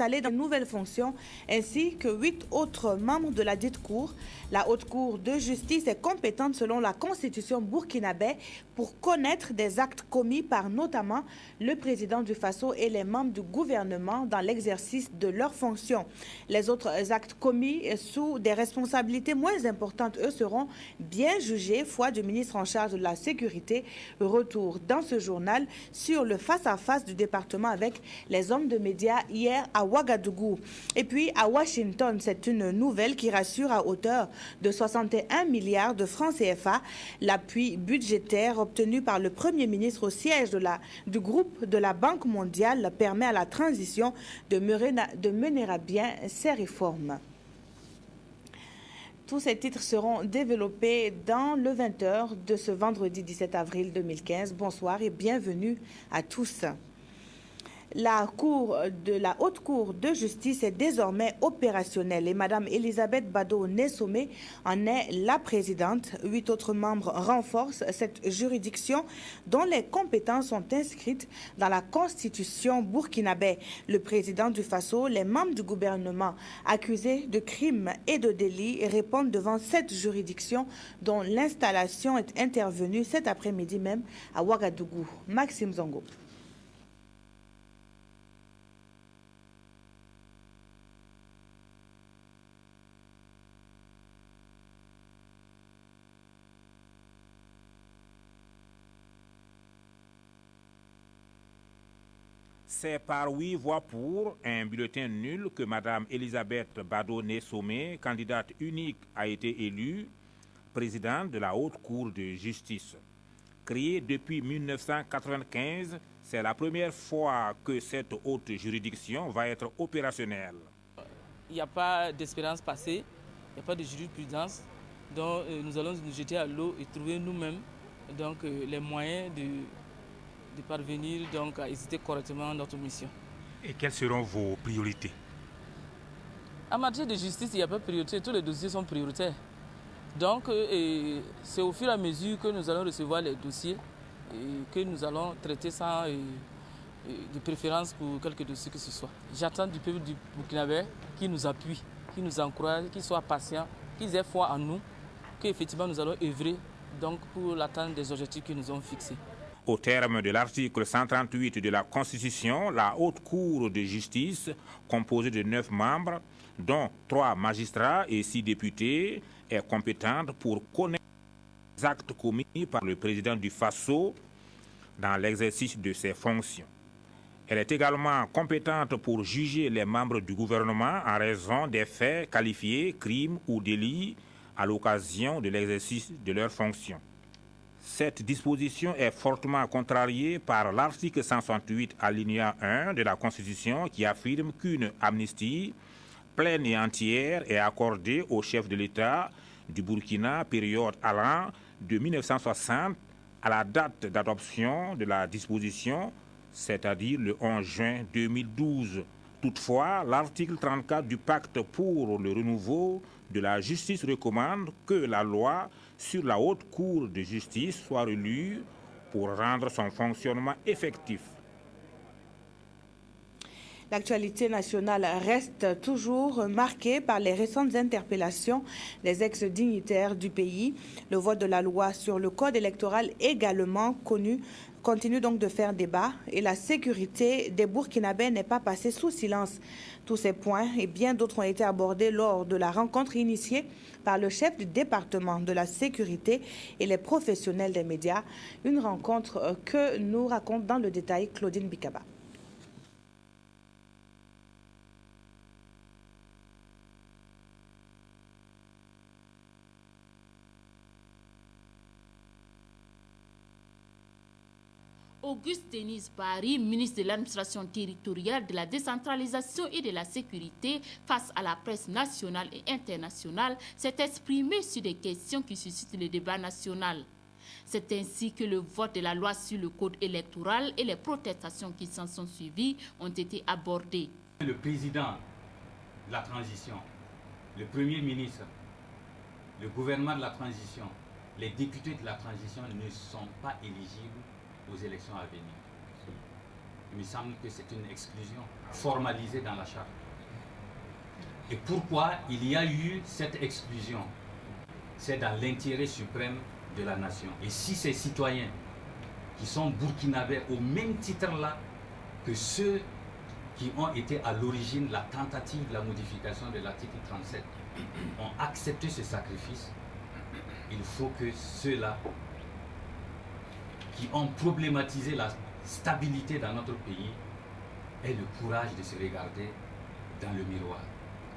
installés dans de nouvelles fonctions, ainsi que 8 autres membres de la dite cour. La Haute Cour de justice est compétente selon la constitution burkinabé pour connaître des actes commis par notamment le président du Faso et les membres du gouvernement dans l'exercice de leurs fonctions. Les autres actes commis sous des responsabilités moins importantes, eux, seront bien jugés, foi du ministre en charge de la sécurité. Retour dans ce journal sur le face-à-face du département avec les hommes de médias hier à Ouagadougou. Et puis à Washington, c'est une nouvelle qui rassure à hauteur de 61 milliards de francs CFA. L'appui budgétaire obtenu par le Premier ministre au siège du groupe de la Banque mondiale permet à la transition de mener à bien ces réformes. Tous ces titres seront développés dans le 20h de ce vendredi 17 avril 2015. Bonsoir et bienvenue à tous. La Haute Cour de justice est désormais opérationnelle et Mme Elisabeth Bado-Nessomé en est la présidente. 8 autres membres renforcent cette juridiction dont les compétences sont inscrites dans la constitution burkinabé. Le président du Faso, les membres du gouvernement accusés de crimes et de délits répondent devant cette juridiction dont l'installation est intervenue cet après-midi même à Ouagadougou. Maxime Zongo. C'est par 8 voix pour, un bulletin nul que Mme Elisabeth Bado-Nessomé, candidate unique, a été élue présidente de la Haute Cour de justice. Créée depuis 1995, c'est la première fois que cette haute juridiction va être opérationnelle. Il n'y a pas d'espérance passée, il n'y a pas de jurisprudence, donc nous allons nous jeter à l'eau et trouver nous-mêmes les moyens de parvenir à exécuter correctement notre mission. Et quelles seront vos priorités? En matière de justice, il n'y a pas de priorité, tous les dossiers sont prioritaires. Donc c'est au fur et à mesure que nous allons recevoir les dossiers et que nous allons traiter sans de préférence pour quelques dossiers que ce soit. J'attends du peuple du Burkinabé qui nous appuie, qui nous encourage, qui soit patient, qu'ils aient foi en nous, qu'effectivement nous allons œuvrer pour l'atteinte des objectifs que nous avons fixés. Au terme de l'article 138 de la Constitution, la Haute Cour de justice, composée de 9 membres, dont 3 magistrats et 6 députés, est compétente pour connaître les actes commis par le président du Faso dans l'exercice de ses fonctions. Elle est également compétente pour juger les membres du gouvernement en raison des faits qualifiés, crimes ou délits à l'occasion de l'exercice de leurs fonctions. Cette disposition est fortement contrariée par l'article 168 alinéa 1 de la Constitution qui affirme qu'une amnistie pleine et entière est accordée au chef de l'État du Burkina, période allant de 1960 à la date d'adoption de la disposition, c'est-à-dire le 11 juin 2012. Toutefois, l'article 34 du pacte pour le renouveau de la justice recommande que la loi sur la Haute Cour de justice soit relue pour rendre son fonctionnement effectif. L'actualité nationale reste toujours marquée par les récentes interpellations des ex-dignitaires du pays. Le vote de la loi sur le code électoral également continue donc de faire débat et la sécurité des Burkinabés n'est pas passée sous silence. Tous ces points et bien d'autres ont été abordés lors de la rencontre initiée par le chef du département de la sécurité et les professionnels des médias. Une rencontre que nous raconte dans le détail Claudine Bikaba. Auguste Denis Paris, ministre de l'administration territoriale, de la décentralisation et de la sécurité, face à la presse nationale et internationale, s'est exprimé sur des questions qui suscitent le débat national. C'est ainsi que le vote de la loi sur le code électoral et les protestations qui s'en sont suivies ont été abordées. Le président de la transition, le premier ministre, le gouvernement de la transition, les députés de la transition ne sont pas éligibles aux élections à venir. il me semble que c'est une exclusion formalisée dans la charte. Et pourquoi il y a eu cette exclusion? C'est dans l'intérêt suprême de la nation. Et si ces citoyens qui sont burkinabés au même titre là que ceux qui ont été à l'origine de la tentative de la modification de l'article 37 ont accepté ce sacrifice, il faut que ceux-là qui ont problématisé la stabilité dans notre pays aient le courage de se regarder dans le miroir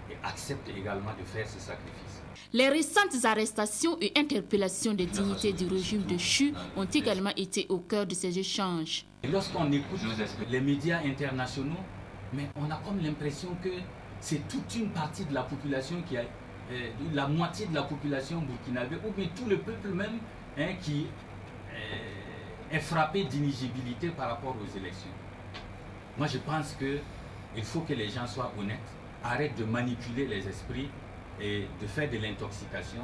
et acceptent également de faire ce sacrifice. Les récentes arrestations et interpellations des dignités du régime de Chu ont également été au cœur de ces échanges. Et lorsqu'on écoute les médias internationaux, mais on a comme l'impression que c'est toute une partie de la population qui a, la moitié de la population burkinabé, ou bien tout le peuple même qui est frappé d'inéligibilité par rapport aux élections. Moi je pense qu'il faut que les gens soient honnêtes, arrêtent de manipuler les esprits et de faire de l'intoxication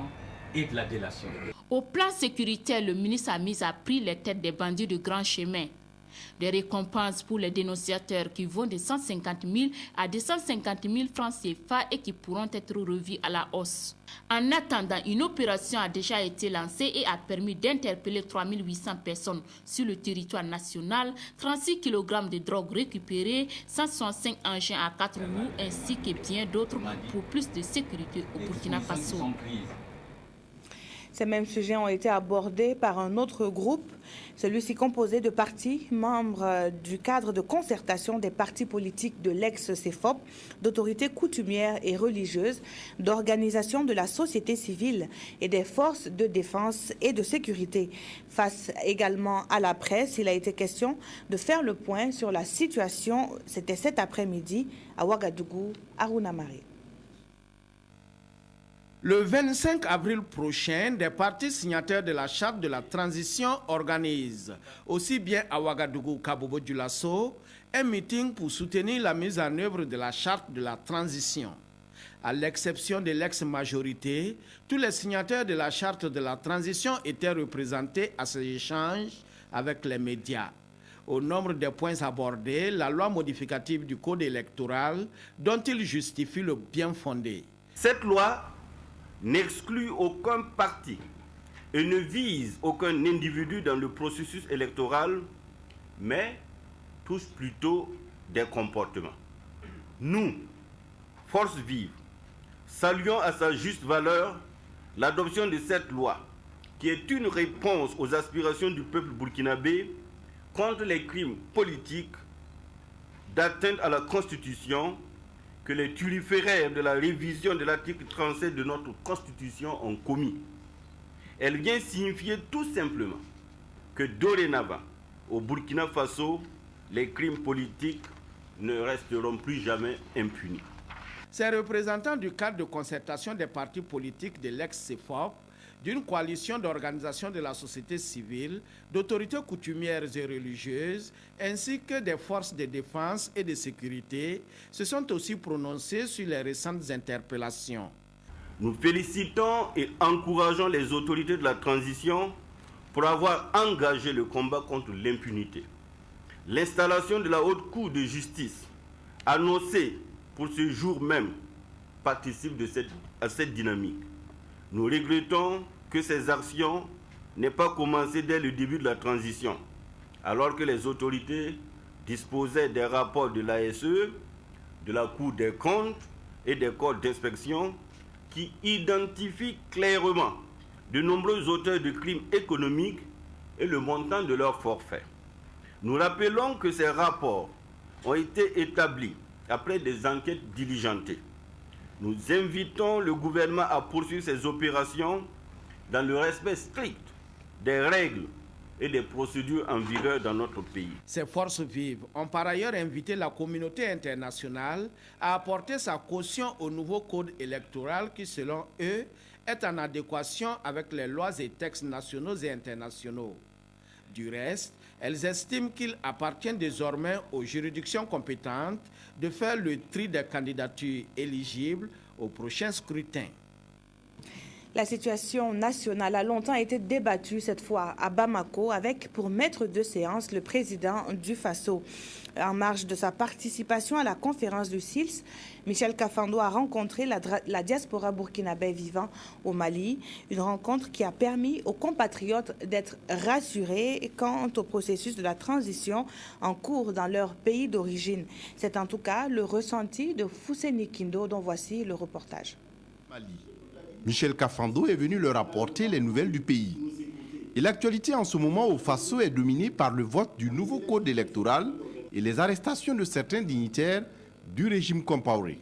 et de la délation. Au plan sécuritaire, le ministre a mis à prix les têtes des bandits de grand chemin. Des récompenses pour les dénonciateurs qui vont de 150 000 à 250 000 francs CFA et qui pourront être revus à la hausse. En attendant, une opération a déjà été lancée et a permis d'interpeller 3 800 personnes sur le territoire national, 36 kg de drogue récupérée, 165 engins à 4 roues ainsi que bien d'autres pour plus de sécurité au Burkina Faso. Ces mêmes sujets ont été abordés par un autre groupe, celui-ci composé de partis membres du cadre de concertation des partis politiques de l'ex-CEFOP, d'autorités coutumières et religieuses, d'organisations de la société civile et des forces de défense et de sécurité. Face également à la presse, il a été question de faire le point sur la situation, c'était cet après-midi à Ouagadougou, Aruna Maré. Le 25 avril prochain, des partis signataires de la charte de la transition organisent, aussi bien à Ouagadougou qu'à Bobo-Dioulasso, un meeting pour soutenir la mise en œuvre de la charte de la transition. À l'exception de l'ex-majorité, tous les signataires de la charte de la transition étaient représentés à ces échanges avec les médias. Au nombre des points abordés, la loi modificative du code électoral dont il justifie le bien fondé. Cette loi n'exclut aucun parti et ne vise aucun individu dans le processus électoral, mais touche plutôt des comportements. Nous, Force Vive, saluons à sa juste valeur l'adoption de cette loi, qui est une réponse aux aspirations du peuple burkinabé contre les crimes politiques d'atteinte à la Constitution que les turiféraires de la révision de l'article 37 de notre Constitution ont commis. Elle vient signifier tout simplement que dorénavant, au Burkina Faso, les crimes politiques ne resteront plus jamais impunis. Ces représentants du cadre de concertation des partis politiques de l'ex-CEFOP, d'une coalition d'organisations de la société civile, d'autorités coutumières et religieuses, ainsi que des forces de défense et de sécurité, se sont aussi prononcés sur les récentes interpellations. Nous félicitons et encourageons les autorités de la transition pour avoir engagé le combat contre l'impunité. L'installation de la Haute Cour de justice, annoncée pour ce jour même, participe à cette dynamique. Nous regrettons que ces actions n'aient pas commencé dès le début de la transition, alors que les autorités disposaient des rapports de l'ASE, de la Cour des comptes et des corps d'inspection qui identifient clairement de nombreux auteurs de crimes économiques et le montant de leur forfait. Nous rappelons que ces rapports ont été établis après des enquêtes diligentées. Nous invitons le gouvernement à poursuivre ces opérations dans le respect strict des règles et des procédures en vigueur dans notre pays. Ces forces vives ont par ailleurs invité la communauté internationale à apporter sa caution au nouveau code électoral qui, selon eux, est en adéquation avec les lois et textes nationaux et internationaux. Du reste, elles estiment qu'il appartient désormais aux juridictions compétentes de faire le tri des candidatures éligibles au prochain scrutin. La situation nationale a longtemps été débattue, cette fois à Bamako, avec pour maître de séance le président du Faso. En marge de sa participation à la conférence du SILS, Michel Kafando a rencontré la diaspora burkinabé vivant au Mali, une rencontre qui a permis aux compatriotes d'être rassurés quant au processus de la transition en cours dans leur pays d'origine. C'est en tout cas le ressenti de Fousseni Kindo, dont voici le reportage. Michel Kafando est venu leur apporter les nouvelles du pays. Et l'actualité en ce moment au Faso est dominée par le vote du nouveau code électoral et les arrestations de certains dignitaires du régime Compaoré.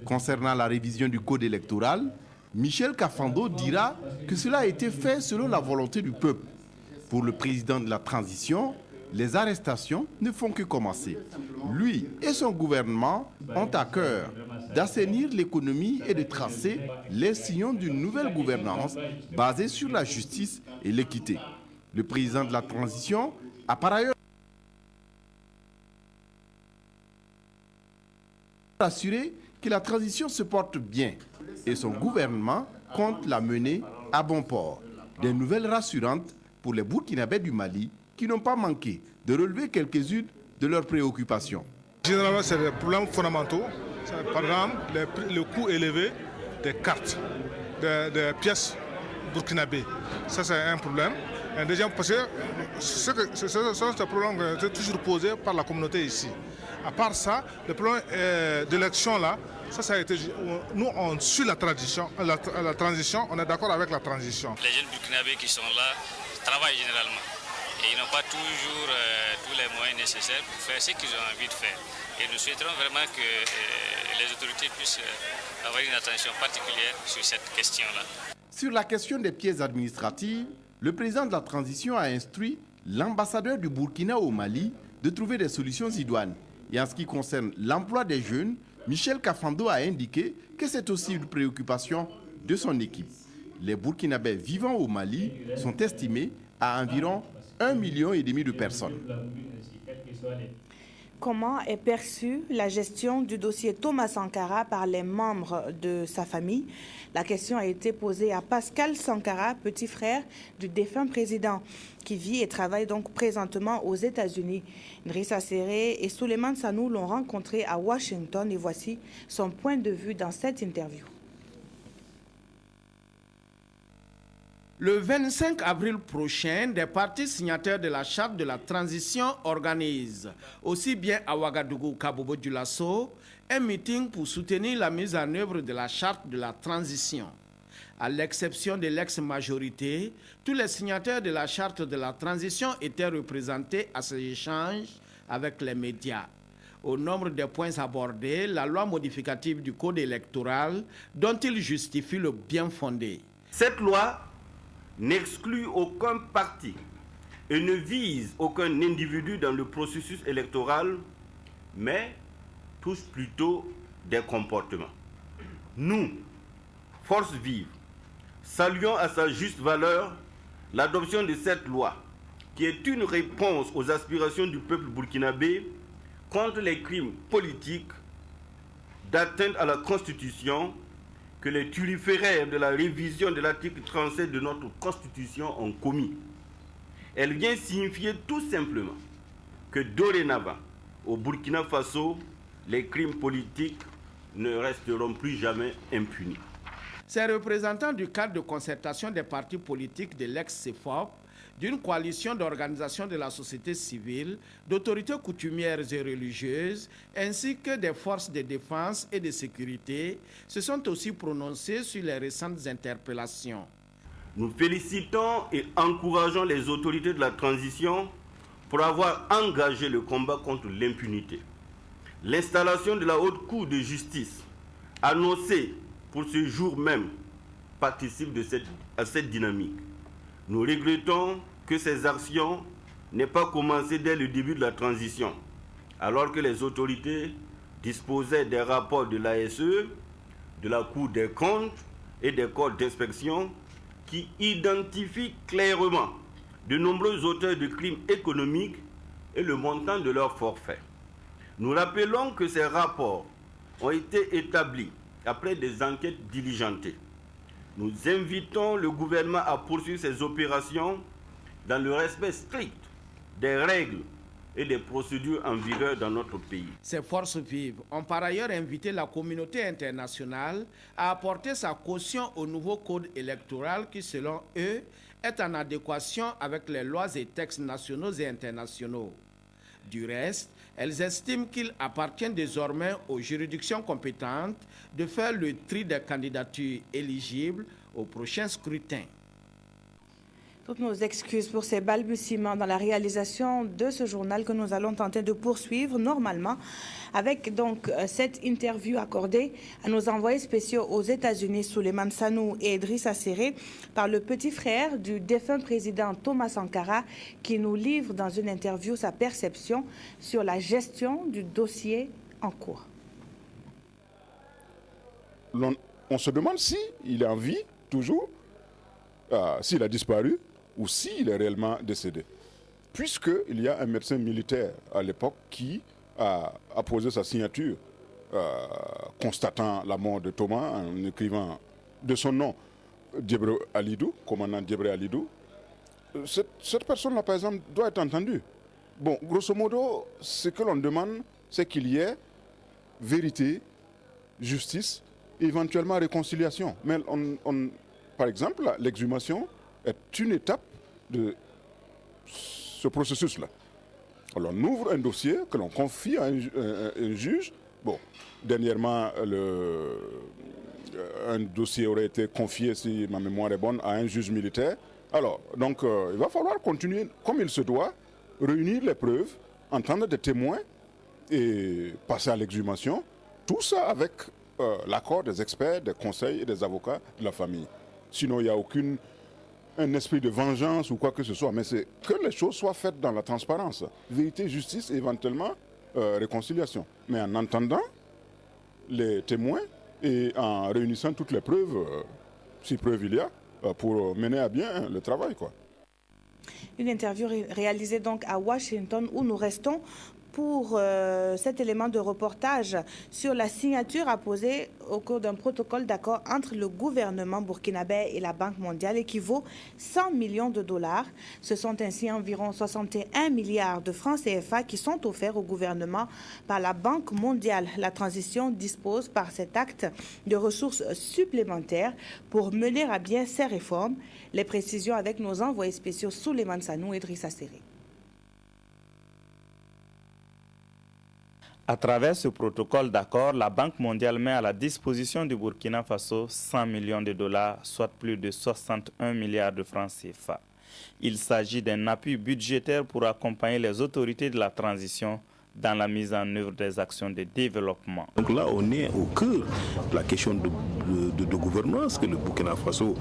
Concernant la révision du code électoral, Michel Kafando dira que cela a été fait selon la volonté du peuple. Pour le président de la transition, les arrestations ne font que commencer. Lui et son gouvernement ont à cœur d'assainir l'économie et de tracer les sillons d'une nouvelle gouvernance basée sur la justice et l'équité. Le président de la transition a par ailleurs assuré que la transition se porte bien et son gouvernement compte la mener à bon port. Des nouvelles rassurantes pour les Burkinabés du Mali qui n'ont pas manqué de relever quelques-unes de leurs préoccupations. Généralement, c'est des problèmes fondamentaux. Par exemple, le coût élevé des cartes, des pièces burkinabées. Ça, c'est un problème. Un deuxième, parce que ce sont des problèmes qui sont toujours posés par la communauté ici. À part ça, le problème d'élection là, ça a été. Nous, on suit la transition, on est d'accord avec la transition. Les jeunes burkinabés qui sont là travaillent généralement. Et ils n'ont pas toujours tous les moyens nécessaires pour faire ce qu'ils ont envie de faire. Et nous souhaiterons vraiment que les autorités puissent avoir une attention particulière sur cette question-là. Sur la question des pièces administratives, le président de la transition a instruit l'ambassadeur du Burkina au Mali de trouver des solutions idoines. Et en ce qui concerne l'emploi des jeunes, Michel Kafando a indiqué que c'est aussi une préoccupation de son équipe. Les Burkinabés vivant au Mali sont estimés à environ 1,5 million de personnes. Comment est perçue la gestion du dossier Thomas Sankara par les membres de sa famille? La question a été posée à Pascal Sankara, petit frère du défunt président, qui vit et travaille donc présentement aux États-Unis. Idrissa Serré et Souleymane Sanou l'ont rencontré à Washington et voici son point de vue dans cette interview. Le 25 avril prochain, des partis signataires de la charte de la transition organisent, aussi bien à Ouagadougou qu'à Bobo-Dioulasso, un meeting pour soutenir la mise en œuvre de la charte de la transition. À l'exception de l'ex-majorité, tous les signataires de la charte de la transition étaient représentés à ces échanges avec les médias. Au nombre des points abordés, la loi modificative du code électoral dont il justifie le bien fondé. Cette loi n'exclut aucun parti et ne vise aucun individu dans le processus électoral, mais touche plutôt des comportements. Nous, force vive, saluons à sa juste valeur l'adoption de cette loi, qui est une réponse aux aspirations du peuple burkinabé contre les crimes politiques d'atteinte à la Constitution que les turiféraires de la révision de l'article 37 de notre Constitution ont commis. Elle vient signifier tout simplement que dorénavant, au Burkina Faso, les crimes politiques ne resteront plus jamais impunis. Ces représentants du cadre de concertation des partis politiques de l'ex-CEFOP, d'une coalition d'organisations de la société civile, d'autorités coutumières et religieuses, ainsi que des forces de défense et de sécurité, se sont aussi prononcés sur les récentes interpellations. Nous félicitons et encourageons les autorités de la transition pour avoir engagé le combat contre l'impunité. L'installation de la Haute Cour de justice, annoncée pour ce jour même, participe à cette dynamique. Nous regrettons que ces actions n'aient pas commencé dès le début de la transition, alors que les autorités disposaient des rapports de l'ASE, de la Cour des comptes et des corps d'inspection qui identifient clairement de nombreux auteurs de crimes économiques et le montant de leurs forfaits. Nous rappelons que ces rapports ont été établis après des enquêtes diligentées. Nous invitons le gouvernement à poursuivre ses opérations dans le respect strict des règles et des procédures en vigueur dans notre pays. Ces forces vives ont par ailleurs invité la communauté internationale à apporter sa caution au nouveau code électoral qui, selon eux, est en adéquation avec les lois et textes nationaux et internationaux. Du reste, elles estiment qu'il appartient désormais aux juridictions compétentes de faire le tri des candidatures éligibles au prochain scrutin. Toutes nos excuses pour ces balbutiements dans la réalisation de ce journal que nous allons tenter de poursuivre normalement avec donc cette interview accordée à nos envoyés spéciaux aux États-Unis, Souleymane Sanou et Idrissa Serré, par le petit frère du défunt président Thomas Sankara, qui nous livre dans une interview sa perception sur la gestion du dossier en cours. On se demande s'il est en vie, toujours, s'il a disparu, ou s'il est réellement décédé. Puisqu'il y a un médecin militaire à l'époque qui a posé sa signature constatant la mort de Thomas en écrivant de son nom Diebre Alidou, commandant Diebre Alidou. Cette personne-là, par exemple, doit être entendue. Bon, grosso modo, ce que l'on demande, c'est qu'il y ait vérité, justice, éventuellement réconciliation. Mais par exemple, l'exhumation est une étape de ce processus-là. Alors, on ouvre un dossier que l'on confie à un juge. Bon, dernièrement, un dossier aurait été confié, si ma mémoire est bonne, à un juge militaire. Alors, donc, il va falloir continuer comme il se doit, réunir les preuves, entendre des témoins et passer à l'exhumation. Tout ça avec l'accord des experts, des conseils et des avocats de la famille. Sinon, il n'y a un esprit de vengeance ou quoi que ce soit, mais c'est que les choses soient faites dans la transparence. Vérité, justice, éventuellement réconciliation. Mais en entendant les témoins et en réunissant toutes les preuves, si preuves il y a, pour mener à bien le travail, quoi. Une interview réalisée donc à Washington où nous restons pour cet élément de reportage sur la signature apposée au cours d'un protocole d'accord entre le gouvernement burkinabé et la Banque mondiale équivaut 100 millions de dollars. Ce sont ainsi environ 61 milliards de francs CFA qui sont offerts au gouvernement par la Banque mondiale. La transition dispose par cet acte de ressources supplémentaires pour mener à bien ces réformes. Les précisions avec nos envoyés spéciaux Souleymane Sanou et Idrissa Serré. À travers ce protocole d'accord, la Banque mondiale met à la disposition du Burkina Faso 100 millions de dollars, soit plus de 61 milliards de francs CFA. Il s'agit d'un appui budgétaire pour accompagner les autorités de la transition dans la mise en œuvre des actions de développement. Donc là, on est au cœur de la question de gouvernance que le Burkina Faso,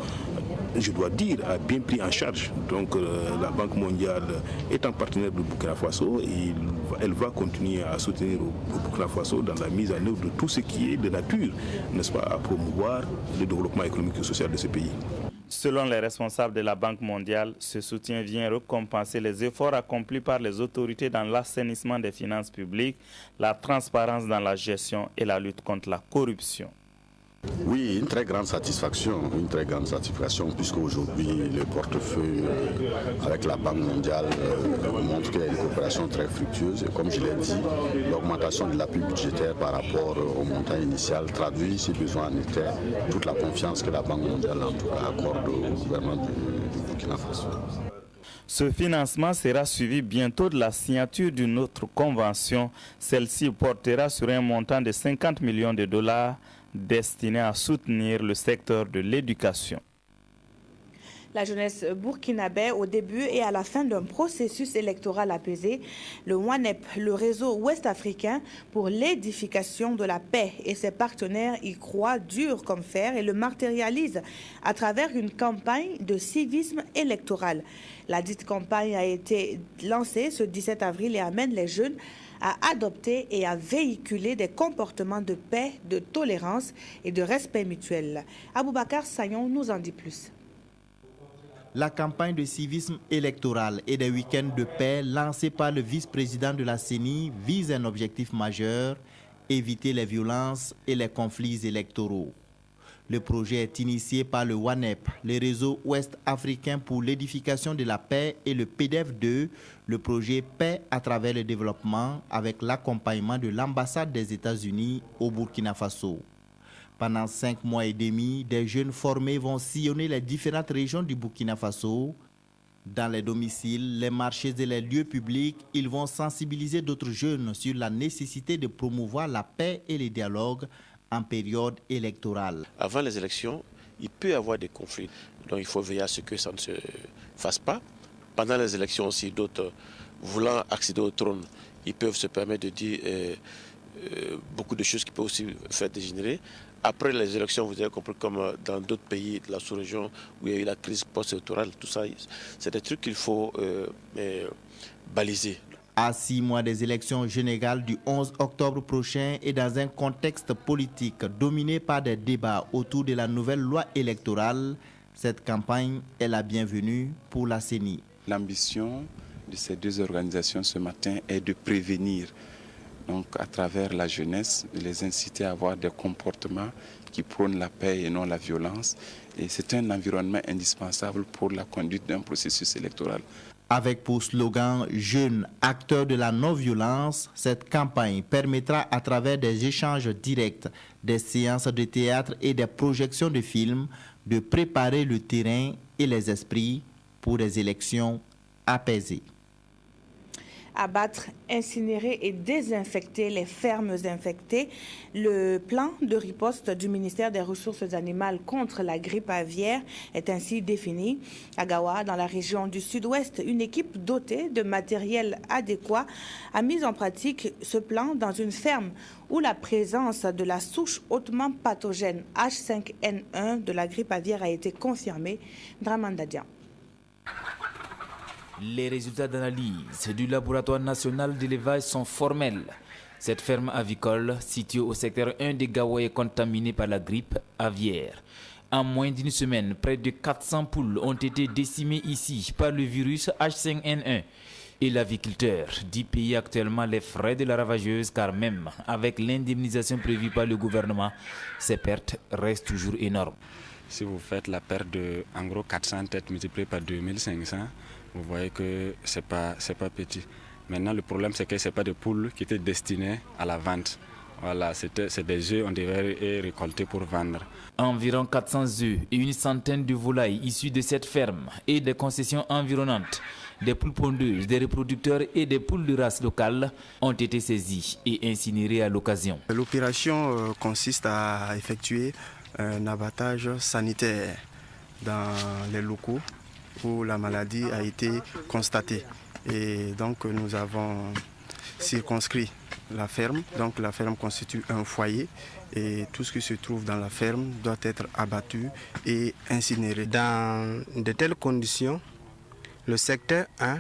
je dois dire, a bien pris en charge. Donc la Banque mondiale est un partenaire du Burkina Faso et elle va continuer à soutenir le Burkina Faso dans la mise en œuvre de tout ce qui est de nature, n'est-ce pas, à promouvoir le développement économique et social de ce pays. Selon les responsables de la Banque mondiale, ce soutien vient récompenser les efforts accomplis par les autorités dans l'assainissement des finances publiques, la transparence dans la gestion et la lutte contre la corruption. Oui, une très grande satisfaction puisque aujourd'hui le portefeuille avec la Banque mondiale montre qu'il y a une coopération très fructueuse et comme je l'ai dit, l'augmentation de l'appui budgétaire par rapport au montant initial traduit, si besoin en était, toute la confiance que la Banque mondiale en tout cas accorde au gouvernement du Burkina Faso. Ce financement sera suivi bientôt de la signature d'une autre convention. Celle-ci portera sur un montant de 50 millions de dollars destiné à soutenir le secteur de l'éducation. La jeunesse burkinabé au début et à la fin d'un processus électoral apaisé, le WANEP, le réseau ouest-africain pour l'édification de la paix et ses partenaires y croient dur comme fer et le matérialisent à travers une campagne de civisme électoral. La dite campagne a été lancée ce 17 avril et amène les jeunes à adopter et à véhiculer des comportements de paix, de tolérance et de respect mutuel. Aboubacar Sayon nous en dit plus. La campagne de civisme électoral et des week-ends de paix lancée par le vice-président de la CENI vise un objectif majeur, éviter les violences et les conflits électoraux. Le projet est initié par le WANEP, le réseau ouest africain pour l'édification de la paix, et le PDF2, le projet Paix à travers le développement, avec l'accompagnement de l'ambassade des États-Unis au Burkina Faso. Pendant 5 mois et demi, des jeunes formés vont sillonner les différentes régions du Burkina Faso. Dans les domiciles, les marchés et les lieux publics, ils vont sensibiliser d'autres jeunes sur la nécessité de promouvoir la paix et le dialogue en période électorale. Avant les élections, il peut y avoir des conflits. Donc il faut veiller à ce que ça ne se fasse pas. Pendant les élections aussi, d'autres voulant accéder au trône, ils peuvent se permettre de dire beaucoup de choses qui peuvent aussi faire dégénérer. Après les élections, vous avez compris, comme dans d'autres pays de la sous-région où il y a eu la crise post-électorale, tout ça, c'est des trucs qu'il faut baliser. À 6 mois des élections générales du 11 octobre prochain et dans un contexte politique dominé par des débats autour de la nouvelle loi électorale, cette campagne est la bienvenue pour la CENI. L'ambition de ces deux organisations ce matin est de prévenir, donc à travers la jeunesse, de les inciter à avoir des comportements qui prônent la paix et non la violence. Et c'est un environnement indispensable pour la conduite d'un processus électoral. Avec pour slogan « Jeunes, acteurs de la non-violence », cette campagne permettra à travers des échanges directs, des séances de théâtre et des projections de films de préparer le terrain et les esprits pour des élections apaisées. Abattre, incinérer et désinfecter les fermes infectées. Le plan de riposte du ministère des Ressources animales contre la grippe aviaire est ainsi défini. À Gawa, dans la région du Sud-Ouest, une équipe dotée de matériel adéquat a mis en pratique ce plan dans une ferme où la présence de la souche hautement pathogène H5N1 de la grippe aviaire a été confirmée. Dramandadian. Les résultats d'analyse du laboratoire national d'élevage sont formels. Cette ferme avicole, située au secteur 1 de Gawa, est contaminée par la grippe aviaire. En moins d'une semaine, près de 400 poules ont été décimées ici par le virus H5N1. Et l'aviculteur dit payer actuellement les frais de la ravageuse, car même avec l'indemnisation prévue par le gouvernement, ces pertes restent toujours énormes. Si vous faites la perte de en gros 400 têtes multipliées par 2500, vous voyez que c'est pas petit. Maintenant, le problème, c'est que ce n'est pas des poules qui étaient destinées à la vente. Voilà, c'est des œufs, on devait les récolter pour vendre. Environ 400 œufs et une centaine de volailles issues de cette ferme et des concessions environnantes, des poules pondeuses, des reproducteurs et des poules de race locale ont été saisis et incinérés à l'occasion. L'opération consiste à effectuer un abattage sanitaire dans les locaux où la maladie a été constatée. Et donc nous avons circonscrit la ferme. Donc la ferme constitue un foyer et tout ce qui se trouve dans la ferme doit être abattu et incinéré. Dans de telles conditions, le secteur 1,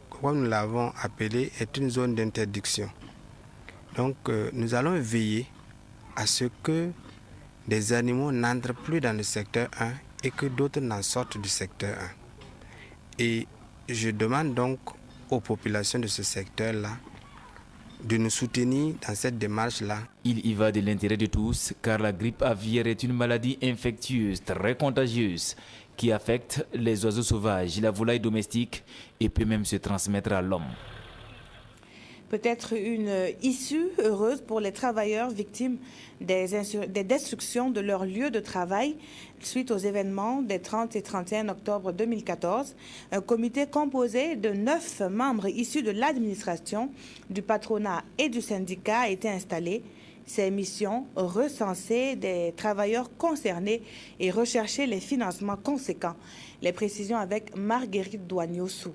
comme nous l'avons appelé, est une zone d'interdiction. Donc nous allons veiller à ce que des animaux n'entrent plus dans le secteur 1 et que d'autres n'en sortent du secteur 1. Et je demande donc aux populations de ce secteur-là de nous soutenir dans cette démarche-là. Il y va de l'intérêt de tous, car la grippe aviaire est une maladie infectieuse très contagieuse qui affecte les oiseaux sauvages, la volaille domestique et peut même se transmettre à l'homme. Peut-être une issue heureuse pour les travailleurs victimes des destructions de leur lieu de travail suite aux événements des 30 et 31 octobre 2014. Un comité composé de 9 membres issus de l'administration, du patronat et du syndicat a été installé. Ses missions, recenser des travailleurs concernés et rechercher les financements conséquents. Les précisions avec Marguerite Douagnossou.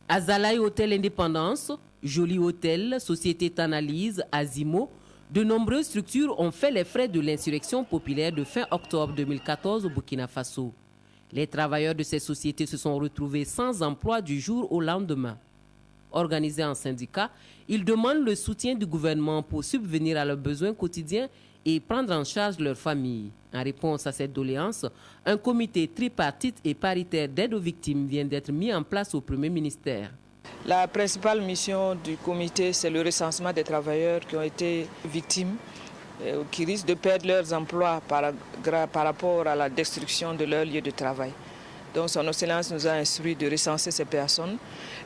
Azalaï Hôtel Indépendance, Joli Hôtel, Société d'analyse, Azimo, de nombreuses structures ont fait les frais de l'insurrection populaire de fin octobre 2014 au Burkina Faso. Les travailleurs de ces sociétés se sont retrouvés sans emploi du jour au lendemain. Organisés en syndicat, ils demandent le soutien du gouvernement pour subvenir à leurs besoins quotidiens et prendre en charge leur famille. En réponse à cette doléance, un comité tripartite et paritaire d'aide aux victimes vient d'être mis en place au Premier ministère. La principale mission du comité, c'est le recensement des travailleurs qui ont été victimes qui risquent de perdre leurs emplois par rapport à la destruction de leur lieu de travail. Donc son Excellence nous a instruit de recenser ces personnes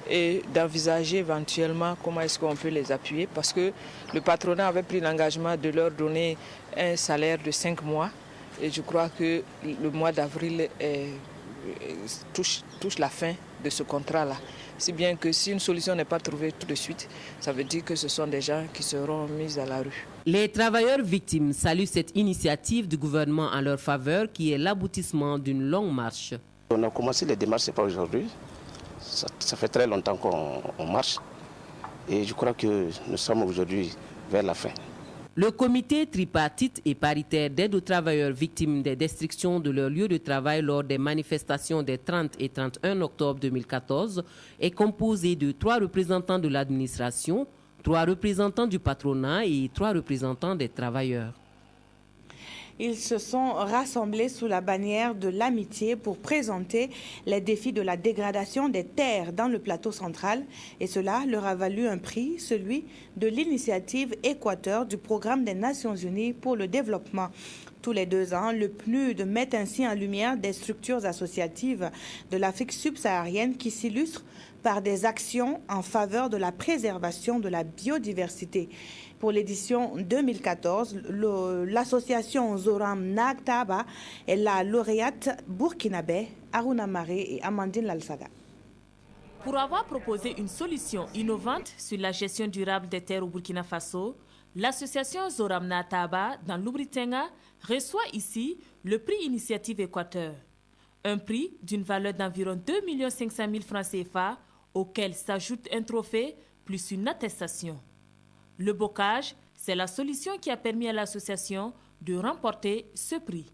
et d'envisager éventuellement comment est-ce qu'on peut les appuyer, parce que le patronat avait pris l'engagement de leur donner un salaire de 5 mois et je crois que le mois d'avril touche la fin de ce contrat-là. Si bien que si une solution n'est pas trouvée tout de suite, ça veut dire que ce sont des gens qui seront mis à la rue. Les travailleurs victimes saluent cette initiative du gouvernement en leur faveur qui est l'aboutissement d'une longue marche. On a commencé les démarches, ce n'est pas aujourd'hui. Ça fait très longtemps qu'on marche et je crois que nous sommes aujourd'hui vers la fin. Le comité tripartite et paritaire d'aide aux travailleurs victimes des destructions de leur lieu de travail lors des manifestations des 30 et 31 octobre 2014 est composé de 3 représentants de l'administration, 3 représentants du patronat et 3 représentants des travailleurs. Ils se sont rassemblés sous la bannière de l'amitié pour présenter les défis de la dégradation des terres dans le plateau central. Et cela leur a valu un prix, celui de l'initiative Équateur du Programme des Nations Unies pour le développement. Tous les 2 ans, le PNUD met ainsi en lumière des structures associatives de l'Afrique subsaharienne qui s'illustrent par des actions en faveur de la préservation de la biodiversité. Pour l'édition 2014, l'association Zoram Nagtaba est la lauréate burkinabé Aruna Maré et Amandine Lalsaga. Pour avoir proposé une solution innovante sur la gestion durable des terres au Burkina Faso, l'association Zoram Nagtaba dans l'Oubritanga reçoit ici le prix Initiative Équateur. Un prix d'une valeur d'environ 2 500 000 francs CFA auquel s'ajoute un trophée plus une attestation. Le bocage, c'est la solution qui a permis à l'association de remporter ce prix.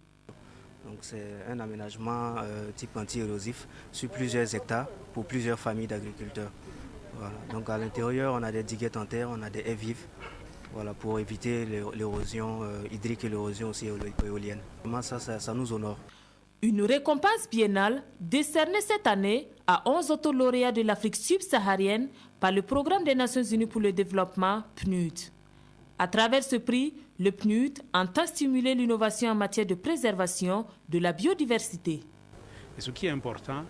C'est un aménagement type anti-érosif sur plusieurs hectares pour plusieurs familles d'agriculteurs. Voilà. Donc à l'intérieur, on a des diguettes en terre, on a des haies vives, voilà, pour éviter l'érosion hydrique et l'érosion aussi éolienne. Vraiment, ça nous honore. Une récompense biennale décernée cette année à 11 autolauréats de l'Afrique subsaharienne par le Programme des Nations Unies pour le développement, PNUD. À travers ce prix, le PNUD entend stimuler l'innovation en matière de préservation de la biodiversité. Et ce qui est important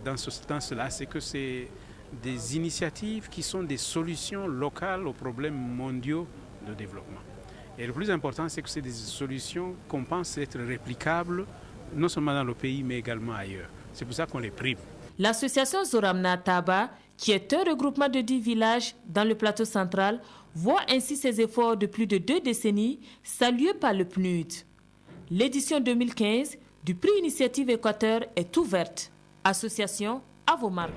dans cela, c'est que c'est des initiatives qui sont des solutions locales aux problèmes mondiaux de développement. Et le plus important, c'est que c'est des solutions qu'on pense être réplicables non seulement dans le pays, mais également ailleurs. C'est pour ça qu'on les prime. L'association Zoram Nagtaba, qui est un regroupement de 10 villages dans le plateau central, voit ainsi ses efforts de plus de 2 décennies salués par le PNUD. L'édition 2015 du prix Initiative Équateur est ouverte. Association à vos marques.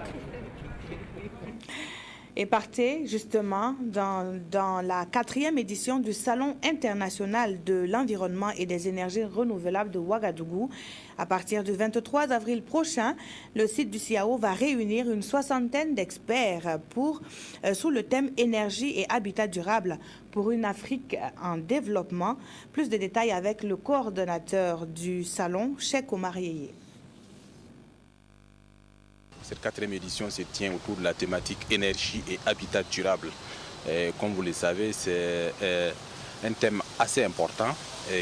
Et partez justement dans la 4e édition du Salon international de l'environnement et des énergies renouvelables de Ouagadougou. À partir du 23 avril prochain, le site du CIAO va réunir une 60aine d'experts sous le thème énergie et habitat durable pour une Afrique en développement. Plus de détails avec le coordonnateur du salon, Cheikh Omar Yeye. Cette 4e édition se tient autour de la thématique énergie et habitat durable. Et comme vous le savez, c'est un thème assez important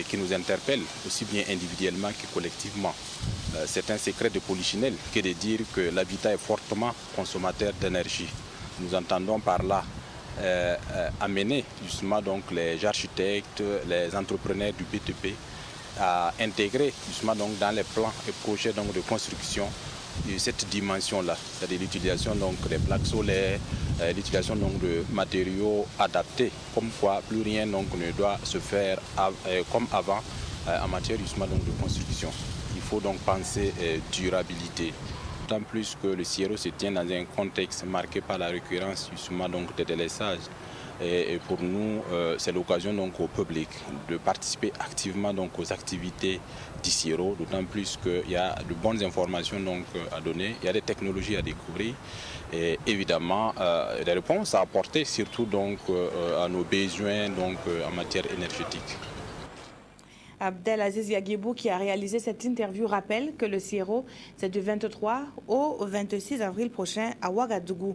qui nous interpelle aussi bien individuellement que collectivement. C'est un secret de polichinelle que de dire que l'habitat est fortement consommateur d'énergie. Nous entendons par là amener justement donc les architectes, les entrepreneurs du BTP à intégrer justement donc dans les plans et projets donc de construction cette dimension-là, c'est-à-dire l'utilisation des plaques solaires, l'utilisation de matériaux adaptés, comme quoi plus rien donc, ne doit se faire comme avant en matière justement donc, de construction. Il faut donc penser durabilité, d'autant plus que le CIRO se tient dans un contexte marqué par la récurrence justement donc, des délaissages. Et pour nous, c'est l'occasion donc au public de participer activement donc aux activités du CIRO, d'autant plus qu'il y a de bonnes informations donc à donner, il y a des technologies à découvrir et évidemment des réponses à apporter, surtout donc à nos besoins donc en matière énergétique. Abdelaziz Yaguibou, qui a réalisé cette interview, rappelle que le CIRO, c'est du 23 au 26 avril prochain à Ouagadougou.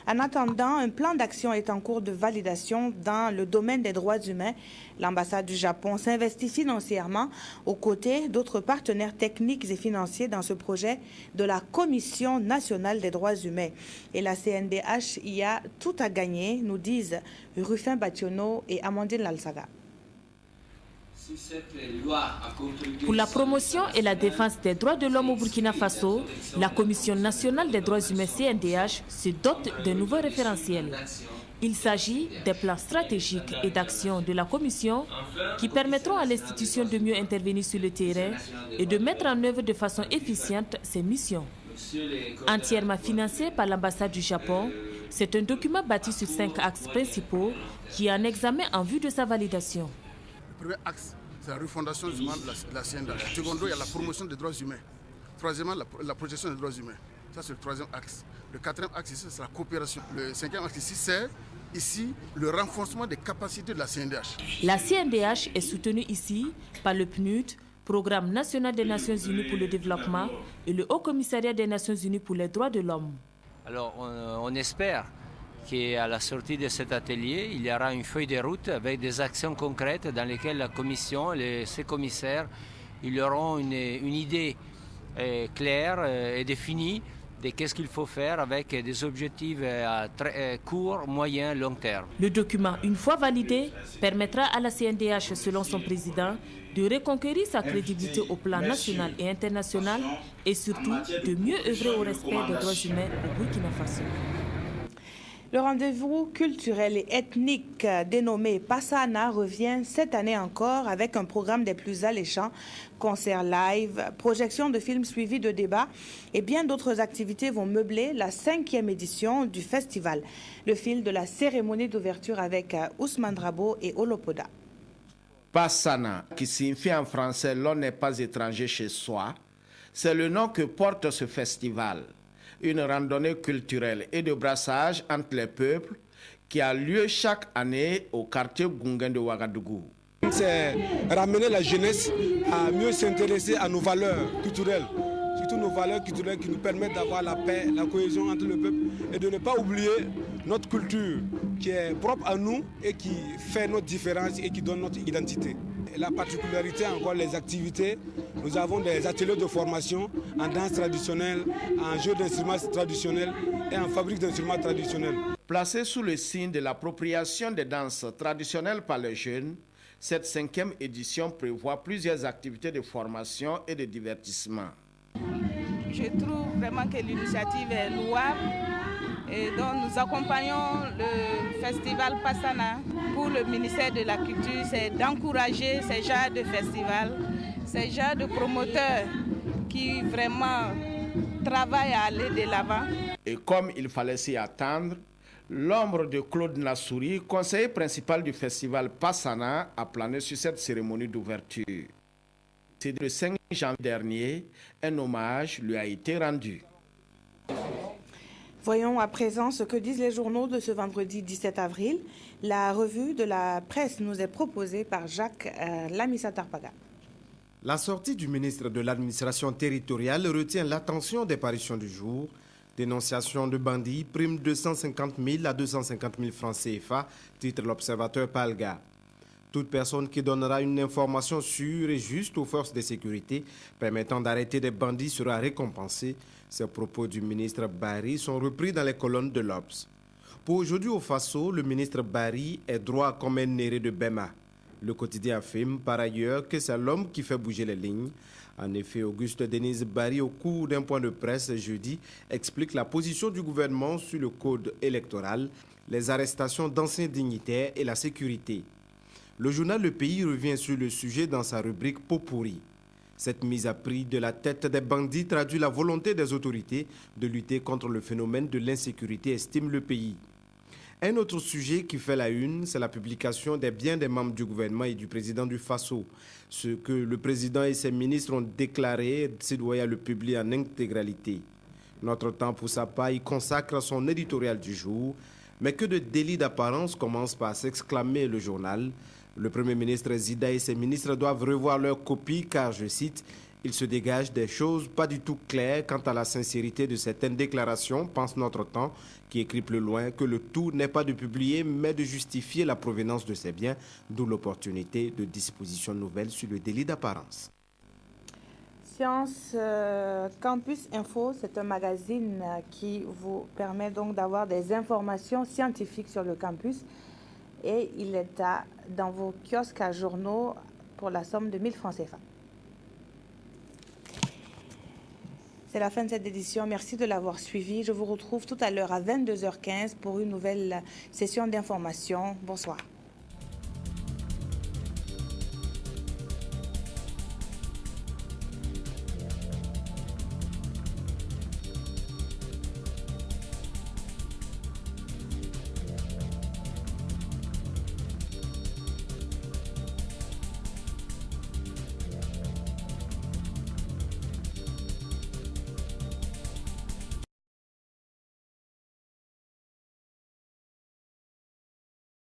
En attendant, un plan d'action est en cours de validation dans le domaine des droits humains. L'ambassade du Japon s'investit financièrement aux côtés d'autres partenaires techniques et financiers dans ce projet de la Commission nationale des droits humains. Et la CNDH y a tout à gagner, nous disent Rufin Bationo et Amandine Lalsaga. Pour la promotion et la défense des droits de l'homme au Burkina Faso, la Commission nationale des droits humains CNDH se dote de nouveaux référentiels. Il s'agit des plans stratégiques et d'action de la Commission qui permettront à l'institution de mieux intervenir sur le terrain et de mettre en œuvre de façon efficiente ses missions. Entièrement financé par l'ambassade du Japon, c'est un document bâti sur 5 axes principaux qui est en examen en vue de sa validation. Le premier axe, c'est la refondation du monde de la CNDH. Secondo, il y a la promotion des droits humains. Troisièmement, la protection des droits humains. Ça, c'est le troisième axe. Le quatrième axe ici, c'est la coopération. Le cinquième axe ici, c'est le renforcement des capacités de la CNDH. La CNDH est soutenue ici par le PNUD, Programme national des Nations Unies pour le développement, et le Haut Commissariat des Nations Unies pour les droits de l'homme. Alors, on espère qu'à la sortie de cet atelier, il y aura une feuille de route avec des actions concrètes dans lesquelles la Commission, ses commissaires, ils auront une idée claire et définie de qu'est-ce qu'il faut faire avec des objectifs à très court, moyen, long terme. Le document, une fois validé, permettra à la CNDH, selon son président, de reconquérir sa crédibilité au plan national et international et surtout de mieux œuvrer au respect des droits humains au Burkina Faso. Le rendez-vous culturel et ethnique dénommé Passana revient cette année encore avec un programme des plus alléchants, concerts live, projections de films suivis de débats et bien d'autres activités vont meubler la 5e édition du festival. Le fil de la cérémonie d'ouverture avec Ousmane Drabo et Olopoda. Passana, qui signifie en français « l'on n'est pas étranger chez soi », c'est le nom que porte ce festival. Une randonnée culturelle et de brassage entre les peuples qui a lieu chaque année au quartier Gungen de Ouagadougou. C'est ramener la jeunesse à mieux s'intéresser à nos valeurs culturelles, surtout nos valeurs culturelles qui nous permettent d'avoir la paix, la cohésion entre le peuple et de ne pas oublier notre culture qui est propre à nous et qui fait notre différence et qui donne notre identité. Et la particularité encore, les activités, nous avons des ateliers de formation en danse traditionnelle, en jeu d'instruments traditionnels et en fabrique d'instruments traditionnels. Placée sous le signe de l'appropriation des danses traditionnelles par les jeunes, cette 5e édition prévoit plusieurs activités de formation et de divertissement. Je trouve vraiment que l'initiative est louable et donc nous accompagnons le festival Passana. Pour le ministère de la Culture, c'est d'encourager ces genres de festivals, ces genres de promoteurs qui vraiment travaillent à aller de l'avant. Et comme il fallait s'y attendre, l'ombre de Claude Nassouri, conseiller principal du festival Passana, a plané sur cette cérémonie d'ouverture. C'est le 5 janvier dernier, un hommage lui a été rendu. Voyons à présent ce que disent les journaux de ce vendredi 17 avril. La revue de la presse nous est proposée par Jacques Lamissa Tarpaga. La sortie du ministre de l'administration territoriale retient l'attention des parutions du jour. Dénonciation de bandits, prime de 150 000 à 250 000 francs CFA, titre l'observateur Palga. Toute personne qui donnera une information sûre et juste aux forces de sécurité permettant d'arrêter des bandits sera récompensée. Ces propos du ministre Barry sont repris dans les colonnes de l'Obs. Pour aujourd'hui au Faso, le ministre Barry est droit comme un néré de Bema. Le quotidien affirme par ailleurs que c'est l'homme qui fait bouger les lignes. En effet, Auguste Denise Barry, au cours d'un point de presse jeudi, explique la position du gouvernement sur le code électoral, les arrestations d'anciens dignitaires et la sécurité. Le journal Le Pays revient sur le sujet dans sa rubrique Pot-pourri. Cette mise à prix de la tête des bandits traduit la volonté des autorités de lutter contre le phénomène de l'insécurité, estime Le Pays. Un autre sujet qui fait la une, c'est la publication des biens des membres du gouvernement et du président du Faso. Ce que le président et ses ministres ont déclaré, Sidoya le publie en intégralité. Notre temps, pour sa part, y consacre son éditorial du jour. Mais que de délits d'apparence commence par s'exclamer le journal. Le Premier ministre Zida et ses ministres doivent revoir leurs copies car, je cite, « Il se dégage des choses pas du tout claires quant à la sincérité de certaines déclarations, pense Notre Temps, qui écrit plus loin que le tout n'est pas de publier mais de justifier la provenance de ces biens, d'où l'opportunité de dispositions nouvelles sur le délit d'apparence. » Science Campus Info, c'est un magazine qui vous permet donc d'avoir des informations scientifiques sur le campus et il est dans vos kiosques à journaux pour la somme de 1000 francs CFA. C'est la fin de cette édition. Merci de l'avoir suivi. Je vous retrouve tout à l'heure à 22h15 pour une nouvelle session d'information. Bonsoir.